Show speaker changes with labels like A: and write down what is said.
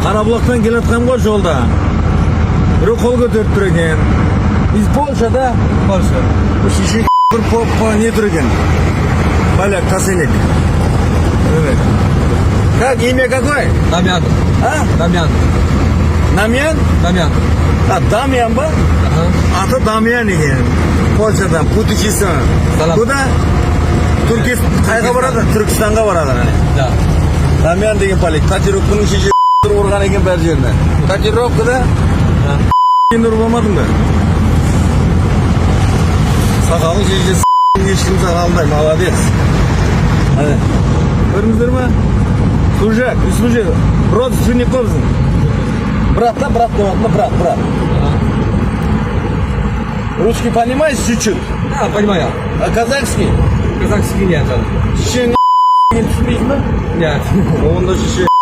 A: Қарабұлақтан келатқан ғой жолда. Біреу қол көтеріп тұр екен. Из Польшада.
B: Польша.
A: Шеше бір не тұр екен. Поляк, косынек. Как, имя какое?
B: Дамьян.
A: А?
B: Дамьян.
A: Намьян?
B: Дамьян.
A: А, Дамьян ба? Аты Дамьян екен. Польшадан, путешествие. Куда? Түркия, қайға барады? Түркістанға барады.
B: Да.
A: Дамьян деген поляк. Татировканың шеше ұрған екен бәр жеріне. Татировкада? Сен ұрып алмадың ба? Сақалың шешесі ешкім сақалындай, молодец. Көрдіңіздер ма? Служак, служак. Родственник болсын. Брат, да, брат деват, ну брат. Русский понимаешь чуть-чуть?
B: Да, понимаю.
A: А казахский?
B: Казахский нет.
A: Шеше не түсінбейсің ба?
B: Нет.
A: Онда шеше